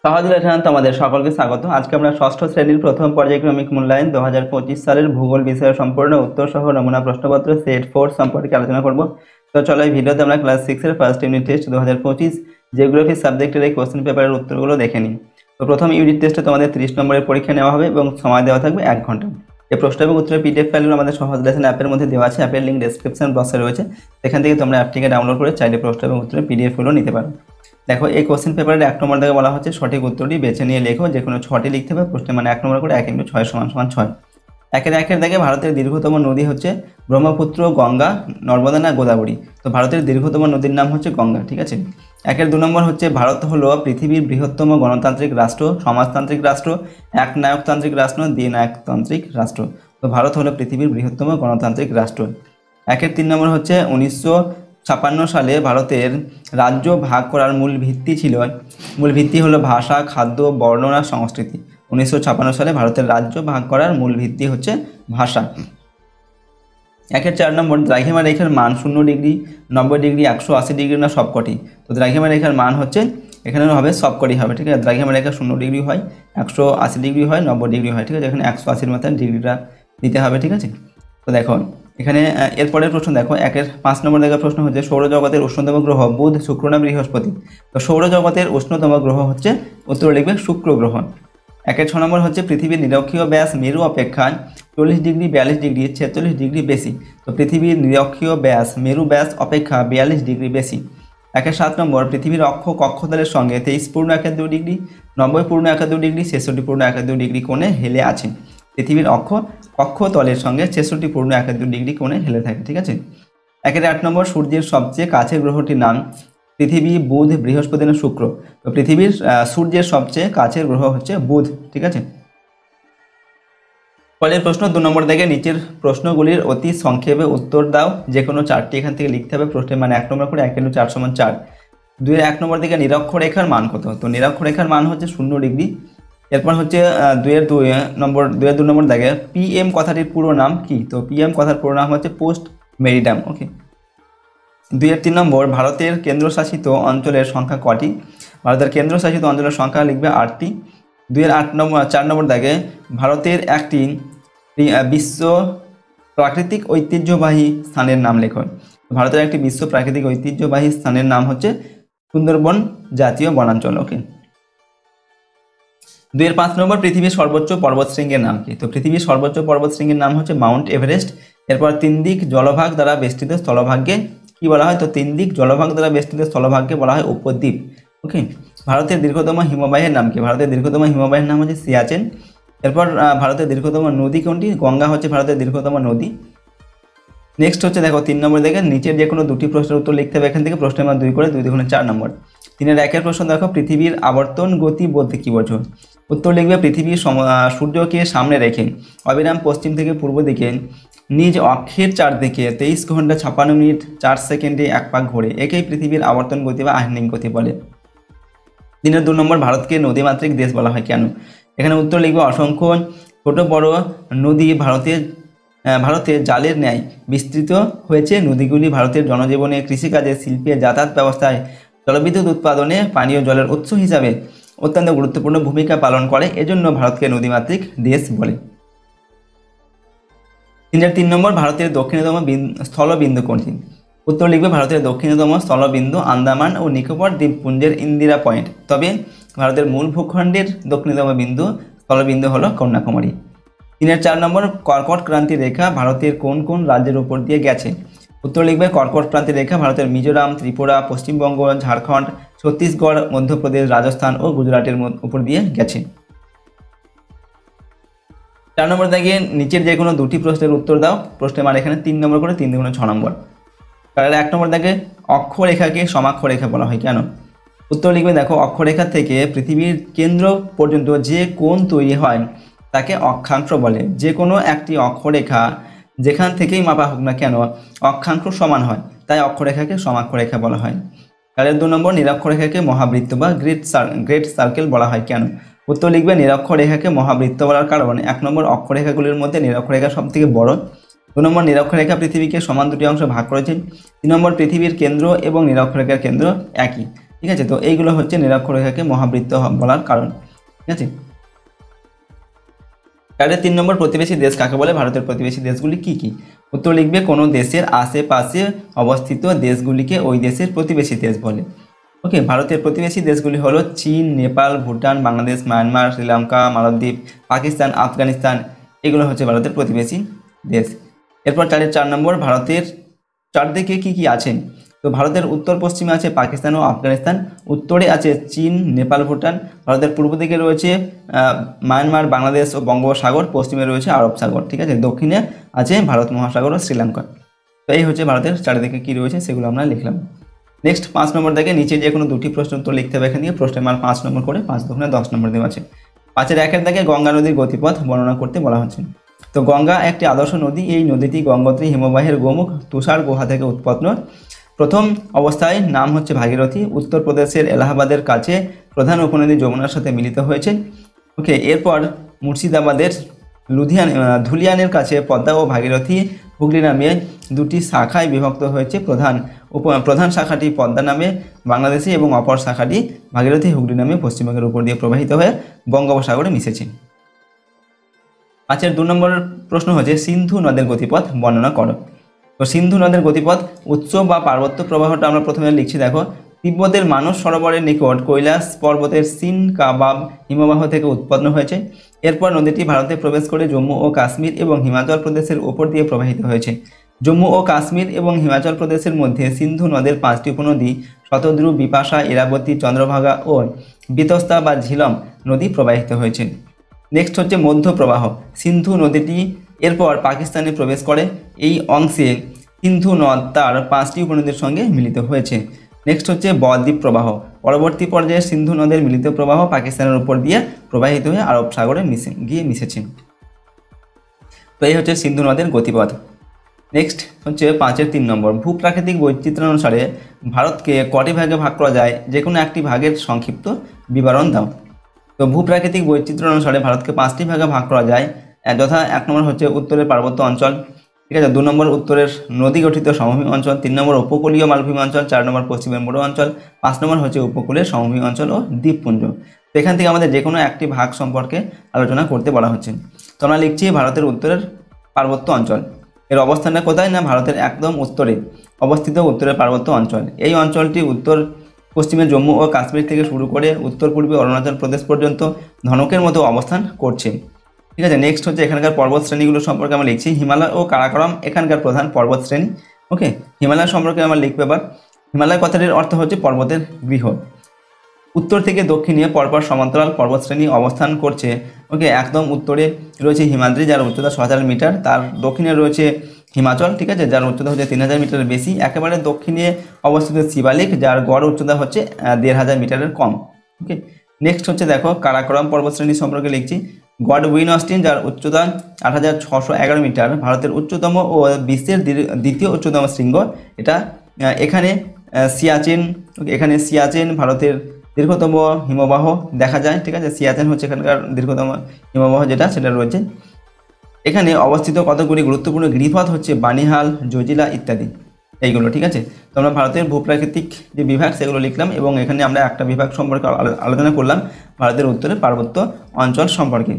সহজ লেখান তোমাদের সকলকে স্বাগত। আজকে আমরা ষষ্ঠ শ্রেণীর প্রথম পর্যায়ক্রমিক মূল্যায়ন 2025 সালের ভূগোল বিষয়ের সম্পূর্ণ উত্তর সহ নমুনা প্রশ্নপত্র সেট 4 সম্পর্কে আলোচনা করব। তো চলো এই ভিডিওতে আমরা ক্লাস 6 এর ফার্স্ট ইউনিট টেস্ট 2025 জিওগ্রাফি সাবজেক্টের এই কোশ্চেন পেপারের উত্তরগুলো দেখে নিই। তো প্রথম ইউনিট টেস্টে তোমাদের 30 নম্বরের পরীক্ষা নেওয়া হবে এবং সময় দেওয়া থাকবে 1 ঘন্টা। এই প্রশ্ন এবং উত্তরের পিডিএফ ফাইলগুলো আমাদের সহজ লেসন অ্যাপের মধ্যে দেওয়া আছে। অ্যাপের লিঙ্ক ডেসক্রিপশন বক্সে রয়েছে, সেখান থেকে তোমরা অ্যাপটিকে ডাউনলোড করে চাইলে প্রশ্ন এবং উত্তরের পিডিএফগুলো নিতে পারো। দেখো, এই কোশ্চেন পেপারের 1 নম্বর থেকে বলা হচ্ছে সঠিক উত্তরটি বেছে নিয়ে লেখো। যে কোনো 6টি লিখতে হবে প্রশ্নে, মানে 1 নম্বর করে 1 × 6 = 6। একের দেখে ভারতের দীর্ঘতম নদী হচ্ছে ব্রহ্মপুত্র, গঙ্গা, নর্মদা না গোদাবরী। তো ভারতের দীর্ঘতম নদীর নাম হচ্ছে গঙ্গা, ঠিক আছে। 2 নম্বর হচ্ছে ভারত হলো পৃথিবীর বৃহত্তম গণতান্ত্রিক রাষ্ট্র, সমাজতান্ত্রিক রাষ্ট্র, একনায়কতান্ত্রিক রাষ্ট্র, দ্বিনায়কতান্ত্রিক রাষ্ট্র। তো ভারত হলো পৃথিবীর বৃহত্তম গণতান্ত্রিক রাষ্ট্র। 3 নম্বর হচ্ছে 1956 সালে ভারতের রাজ্য ভাগ করার মূল ভিত্তি হলো ভাষা, খাদ্য, বর্ণনা, সংস্কৃতি। 1956 সালে ভারতের রাজ্য ভাগ করার মূল ভিত্তি হচ্ছে ভাষা। 4 নম্বর দ্রাঘিমা রেখার মান 0 ডিগ্রি, 90 ডিগ্রি, 180 ডিগ্রি না সবকটি। তো দ্রাঘিমা রেখার মান হচ্ছে এখানে হবে সবকটি হবে, ঠিক আছে। দ্রাঘিমা রেখা 0 ডিগ্রি হয়, 180 ডিগ্রি হয়, 90 ডিগ্রি হয়, ঠিক আছে। এখানে 180-র মতন ডিগ্রিটা দিতে হবে, ঠিক আছে। তো দেখো এখানে এরপরের প্রশ্ন দেখো, 5 নম্বর দেখার প্রশ্ন হচ্ছে সৌরজগতের উষ্ণতম গ্রহ বুধ, শুক্র না বৃহস্পতি। তো সৌরজগতের উষ্ণতম গ্রহ হচ্ছে, উত্তর লিখবে শুক্র গ্রহ। 6 নম্বর হচ্ছে পৃথিবীর নিরক্ষীয় ব্যাস মেরু অপেক্ষা 40 ডিগ্রি, 42 ডিগ্রি, 46 ডিগ্রি বেশি। তো পৃথিবীর নিরক্ষীয় ব্যাস মেরু ব্যাস অপেক্ষা 42 ডিগ্রি বেশি। 7 নম্বর পৃথিবীর অক্ষ কক্ষতলের সঙ্গে 23.12 ডিগ্রি, 90.12 ডিগ্রি, 66.12 ডিগ্রি কোণে হেলে আছে। পৃথিবীর অক্ষ কক্ষতলের সঙ্গে 66.12 ডিগ্রি কোণে হেলে থাকে, ঠিক আছে। 8 নম্বর সূর্যের সবচেয়ে কাছের গ্রহটির নাম পৃথিবী, বুধ, বৃহস্পতি না শুক্র। তো পৃথিবীর সূর্যের সবচেয়ে কাছের গ্রহ হচ্ছে বুধ, ঠিক আছে। পরের প্রশ্ন 2 নম্বর থেকে নিচের প্রশ্নগুলির অতি সংক্ষেপে উত্তর দাও। যে কোনো 4টি এখান থেকে লিখতে হবে প্রশ্নের, মানে 1 নম্বর করে 1 × 4 = 4। 1 নম্বর থেকে নিরক্ষরেখার মান কত। তো নিরক্ষরেখার মান হচ্ছে 0 ডিগ্রি। এরপর হচ্ছে 2 নম্বর দেখে PM কথাটির পুরো নাম কি। তো PM কথার পুরো নাম হচ্ছে পোস্ট মেরিটাম, ওকে। 3 নম্বর ভারতের কেন্দ্রশাসিত অঞ্চলের সংখ্যা কটি। ভারতের কেন্দ্রশাসিত অঞ্চলের সংখ্যা লিখবে 8টি। 4 নম্বর দেখে ভারতের একটি বিশ্ব প্রাকৃতিক ঐতিহ্যবাহী স্থানের নাম লেখো। ভারতের একটি বিশ্ব প্রাকৃতিক ঐতিহ্যবাহী স্থানের নাম হচ্ছে সুন্দরবন জাতীয় বনাঞ্চল, ওকে। 5 নম্বর পৃথিবীর সর্বোচ্চ পর্বতশৃঙ্গের নাম কি। তো পৃথিবীর সর্বোচ্চ পর্বতশৃঙ্গের নাম হচ্ছে মাউন্ট এভারেস্ট। এরপর 3 দিক জলভাগ দ্বারা বেষ্টিত স্থলভাগকে কি বলা হয়। তো 3 দিক জলভাগ দ্বারা বেষ্টিত স্থলভাগকে বলা হয় উপদ্বীপ, ওকে। ভারতের দীর্ঘতম হিমবাহের নাম কি। ভারতের দীর্ঘতম হিমবাহের নাম হচ্ছে সিয়াচেন। এরপর ভারতের দীর্ঘতম নদী কোনটি। গঙ্গা হচ্ছে ভারতের দীর্ঘতম নদী। নেক্সট হচ্ছে দেখো 3 নম্বর দেখে নিচের যে কোনো 2টি প্রশ্নের উত্তর লিখতে হবে। এখান থেকে প্রশ্নের মান 2 করে 2 × 4 নম্বর। 3-এর প্রশ্ন দেখো পৃথিবীর আবর্তন গতি বলতে কি বোঝো। উত্তর লিখবে পৃথিবীর সূর্যকে সামনে রেখে অবিরাম পশ্চিম থেকে পূর্ব দিকে নিজ অক্ষের চারদিকে 23 ঘন্টা 56 মিনিট 4 সেকেন্ডে 1 পাক ঘোরে, একেই পৃথিবীর আবর্তন গতি বা আহিনিক গতি বলে। 2 নম্বর ভারতকে নদীমাতৃক দেশ বলা হয় কেন। এখানে উত্তর লিখবে অসংখ্য ছোট বড় নদী ভারতে জালের ন্যায় বিস্তৃত হয়েছে। নদীগুলি ভারতের জনজীবনে, কৃষিকাজে, শিল্পে, যাতায়াত ব্যবস্থায়, জলবিদ্যুৎ উৎপাদনে, পানীয় জলের উৎস হিসাবে অত্যন্ত গুরুত্বপূর্ণ ভূমিকা পালন করে। এজন্য ভারতকে নদীমাতৃক দেশ বলে। 3 নম্বর ভারতের দক্ষিণতম স্থলবিন্দু কোনটি। উত্তর লিখবে ভারতের দক্ষিণতম স্থলবিন্দু আন্দামান ও নিকোবর দ্বীপপুঞ্জের ইন্দিরা পয়েন্ট। তবে ভারতের মূল ভূখণ্ডের দক্ষিণতম স্থলবিন্দু হলো কন্যাকুমারী। 4 নম্বর কর্কট ক্রান্তি রেখা ভারতের কোন কোন রাজ্যের উপর দিয়ে গেছে। উত্তর লিখবে কর্কট ক্রান্তি রেখা ভারতের মিজোরাম, ত্রিপুরা, পশ্চিমবঙ্গ, ঝাড়খণ্ড, ছত্তিশগড়, মধ্যপ্রদেশ, রাজস্থান ও গুজরাটের উপর দিয়ে গেছে। 4 নম্বর দেখে নিচের যে কোনো 2টি প্রশ্নের উত্তর দাও। প্রশ্নের মান এখানে 3 নম্বর করে 3 × 6 নম্বর। তাহলে 1 নম্বর দেখে অক্ষরেখাকে সমাক্ষরেখা বলা হয় কেন। উত্তর লিখবে দেখো অক্ষরেখা থেকে পৃথিবীর কেন্দ্র পর্যন্ত যে কোণ তৈরি হয় তাকে অক্ষাংশ বলে। যে কোনো একটি অক্ষরেখা যেখান থেকেই মাপা হোক না কেন অক্ষাংশ সমান হয়, তাই অক্ষরেখাকে সমাক্ষরেখা বলা হয়। তাহলে 2 নম্বর নিরক্ষরেখাকে মহাবৃত্ত বা গ্রেট সার্কেল বলা হয় কেন। উত্তর লিখবে নিরক্ষরেখাকে মহাবৃত্ত বলার কারণ 1 নম্বর অক্ষরেখাগুলির মধ্যে নিরক্ষরেখা সব থেকে বড়। 2 নম্বর নিরক্ষরেখা পৃথিবীকে সমান 2টি অংশে ভাগ করেছে। 3 নম্বর পৃথিবীর কেন্দ্র এবং নিরক্ষরেখার কেন্দ্র একই। ঠিক আছে। তো এইগুলো হচ্ছে নিরক্ষরেখাকে মহাবৃত্ত বলার কারণ। ঠিক আছে। তাহলে 3 নম্বর, প্রতিবেশী দেশ কাকে বলে? ভারতের প্রতিবেশী দেশগুলি কি কি? উত্তর লিখবে, কোনো দেশের আশেপাশে অবস্থিত দেশগুলিকে ওই দেশের প্রতিবেশী দেশ বলে। ওকে, ভারতের প্রতিবেশী দেশগুলি হলো চীন, নেপাল, ভুটান, বাংলাদেশ, মায়ানমার, শ্রীলঙ্কা, মালদ্বীপ, পাকিস্তান, আফগানিস্তান, এগুলো হচ্ছে ভারতের প্রতিবেশী দেশ। এরপর 4 নম্বর, ভারতের চারদিকে কি কি আছে? তো ভারতের উত্তর পশ্চিমে আছে পাকিস্তান ও আফগানিস্তান, উত্তরে আছে চীন, নেপাল, ভুটান, ভারতের পূর্ব দিকে রয়েছে মায়ানমার, বাংলাদেশ ও বঙ্গোপসাগর, পশ্চিমে রয়েছে আরব সাগর। ঠিক আছে, দক্ষিণে আছে ভারত মহাসাগর ও শ্রীলঙ্কা। তো এই হচ্ছে ভারতের চারিদিকে কি রয়েছে সেগুলো আমরা লিখলাম। নেক্সট 5 নম্বর দেখে নিচে যে কোনো দুটি প্রশ্ন উত্তর লিখতে হবে। এখান থেকে প্রশ্নের মান 5 নম্বর করে, 5 দুগুণে 10 নম্বর দেওয়া আছে। 5-এর 1-এর দাগে গঙ্গা নদীর গতিপথ বর্ণনা করতে বলা হচ্ছে। তো গঙ্গা একটি আদর্শ নদী। এই নদীটি গঙ্গোত্রী হিমবাহের গোমুখ তুষার গুহা থেকে উৎপন্ন। প্রথম অবস্থায় নাম হচ্ছে ভাগীরথী। উত্তরপ্রদেশের এলাহাবাদের কাছে প্রধান উপনদী যমুনার সাথে মিলিত হয়েছে। ওকে, এরপর মুর্শিদাবাদের ধুলিয়ানের কাছে পদ্মা ও ভাগীরথী হুগলি নামে দুটি শাখায় বিভক্ত হয়েছে। প্রধান শাখাটি পদ্মা নামে বাংলাদেশে এবং অপর শাখাটি ভাগীরথী হুগলি নামে পশ্চিমবঙ্গের উপর দিয়ে প্রবাহিত হয়ে বঙ্গোপসাগরে মিশেছে। 5-এর 2 নম্বর প্রশ্ন হচ্ছে, সিন্ধু নদের গতিপথ বর্ণনা করো। তো সিন্ধু নদের গতিপথ, উৎস বা পার্বত্য প্রবাহটা আমরা প্রথমে লিখছি। দেখো, তিব্বতের মানস সরোবরের নিকট কৈলাস পর্বতের সিন কাবাব হিমবাহ থেকে উৎপন্ন হয়েছে। এরপর নদীটি ভারতে প্রবেশ করে জম্মু ও কাশ্মীর এবং হিমাচল প্রদেশের ওপর দিয়ে প্রবাহিত হয়েছে। জম্মু ও কাশ্মীর এবং হিমাচল প্রদেশের মধ্যে সিন্ধু নদের 5টি উপনদী শতদ্রু, বিপাশা, ইরাবতী, চন্দ্রভাগা ও বিতস্তা বা ঝিলম নদী প্রবাহিত হয়েছে। নেক্সট হচ্ছে মধ্য প্রবাহ। সিন্ধু নদীটি এরপর পাকিস্তানে প্রবেশ করে। এই অংশে সিন্ধু নদ তার 5টি উপনদীর সঙ্গে মিলিত হয়েছে। নেক্সট হচ্ছে বদ্বীপ প্রবাহ। পরবর্তী পর্যায়ে সিন্ধু নদের মিলিত প্রবাহ পাকিস্তানের উপর দিয়ে প্রবাহিত হয়ে আরব সাগরে মিশেছে। তো এই হচ্ছে সিন্ধু নদের গতিপথ। নেক্সট হচ্ছে 5-এর 3 নম্বর, ভূপ্রাকৃতিক বৈচিত্র্য অনুসারে ভারতকে কটি ভাগে ভাগ করা যায়? যে কোনো একটি ভাগের সংক্ষিপ্ত বিবরণ দাও। তো ভূপ্রাকৃতিক বৈচিত্র্য অনুসারে ভারতকে 5টি ভাগে ভাগ করা যায়, যথা 1 নম্বর হচ্ছে উত্তরের পার্বত্য অঞ্চল। ঠিক আছে, 2 নম্বর উত্তরের নদী গঠিত সমভূমি অঞ্চল, 3 নম্বর উপকূলীয় মালভূমি অঞ্চল, 4 নম্বর পশ্চিমের মরু অঞ্চল, 5 নম্বর হচ্ছে উপকূলের সমভূমি অঞ্চল ও দ্বীপপুঞ্জ। তো এখান থেকে আমাদের যে কোনো একটি ভাগ সম্পর্কে আলোচনা করতে বলা হচ্ছে। তো আমরা লিখছি ভারতের উত্তরের পার্বত্য অঞ্চল। এর অবস্থানটা কোথায়? না ভারতের একদম উত্তরে অবস্থিত উত্তরের পার্বত্য অঞ্চল। এই অঞ্চলটি উত্তর পশ্চিমে জম্মু ও কাশ্মীর থেকে শুরু করে উত্তর পূর্বে অরুণাচল প্রদেশ পর্যন্ত ধনুকের মতো অবস্থান করছে। ঠিক আছে, নেক্সট হচ্ছে এখানকার পর্বত শ্রেণীগুলো সম্পর্কে আমরা লিখছি। হিমালয় ও কারাকোরাম এখানকার প্রধান পর্বত শ্রেণী। ওকে, হিমালয় সম্পর্কে আমরা লিখবো এবার। হিমালয় কথাটির অর্থ হচ্ছে পর্বতের গৃহ। উত্তর থেকে দক্ষিণে পরপর সমান্তরাল পর্বতশ্রেণী অবস্থান করছে। ওকে, একদম উত্তরে রয়েছে হিমাদ্রি, যার উচ্চতা 6000 মিটার। তার দক্ষিণে রয়েছে হিমাচল, ঠিক আছে, যার উচ্চতা হচ্ছে 3000 মিটারের বেশি। একেবারে দক্ষিণে অবস্থিত শিবালিক, যার গড় উচ্চতা হচ্ছে 1500 মিটারের কম। ওকে, নেক্সট হচ্ছে দেখো কারাকোরাম পর্বতশ্রেণী সম্পর্কে লিখছি। গডউইন অস্টিন, যার উচ্চতা 8611 মিটার, ভারতের উচ্চতম ও বিশ্বের দ্বিতীয় উচ্চতম শৃঙ্গ। এটা এখানে সিয়াচেন ভারতের দীর্ঘতম হিমবাহ দেখা যায়। ঠিক আছে, সিয়াচেন হচ্ছে এখানকার দীর্ঘতম হিমবাহ সেটা রয়েছে। এখানে অবস্থিত কতগুলি গুরুত্বপূর্ণ গিরিপথ হচ্ছে বানিহাল, জজিলা ইত্যাদি এইগুলো। ঠিক আছে, তো আমরা ভারতের ভূপ্রাকৃতিক যে বিভাগ সেগুলো লিখলাম এবং এখানে আমরা একটা বিভাগ সম্পর্কে আলোচনা করলাম, ভারতের উত্তরে পার্বত্য অঞ্চল সম্পর্কে।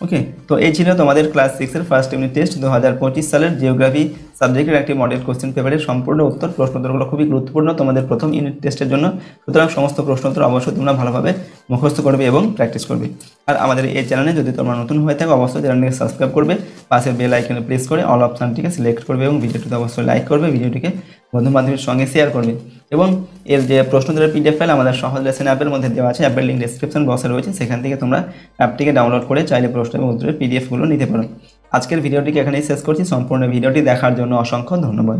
ওকে, তো এই ছিল তোমাদের ক্লাস 6-এর ফার্স্ট ইউনিট টেস্ট 2025 সালের জিওগ্রাফি সাবজেক্টের একটি মডেল কোশ্চেন পেপারের সম্পূর্ণ উত্তর। প্রশ্নোত্তরগুলো খুবই গুরুত্বপূর্ণ তোমাদের প্রথম ইউনিট টেস্টের জন্য। সুতরাং সমস্ত প্রশ্নোত্তর অবশ্যই তোমরা ভালোভাবে মুখস্থ করবে এবং প্র্যাকটিস করবে। আর আমাদের এই চ্যানেলে যদি তোমরা নতুন হয়ে থাকো অবশ্যই চ্যানেলটিকে সাবস্ক্রাইব করবে, পাশের বেল আইকনে প্রেস করে অল অপশানটিকে সিলেক্ট করবে এবং ভিডিওটিতে অবশ্যই লাইক করবে, ভিডিওটিকে বন্ধু বান্ধবের সঙ্গে শেয়ার করবে। এবং এর যে প্রশ্নোত্তরের পিডিএফ ফাইল আমাদের সহজ লেসন অ্যাপের মধ্যে দেওয়া আছে, অ্যাপের লিঙ্ক ডেসক্রিপশন বক্সে রয়েছে, সেখান থেকে তোমরা অ্যাপটিকে ডাউনলোড করে চাইলে প্রশ্ন এবং উত্তরের পিডিএফগুলো নিতে পারো। আজকের ভিডিওটিকে এখানেই শেষ করছি। সম্পূর্ণ ভিডিওটি দেখার জন্য অসংখ্য ধন্যবাদ।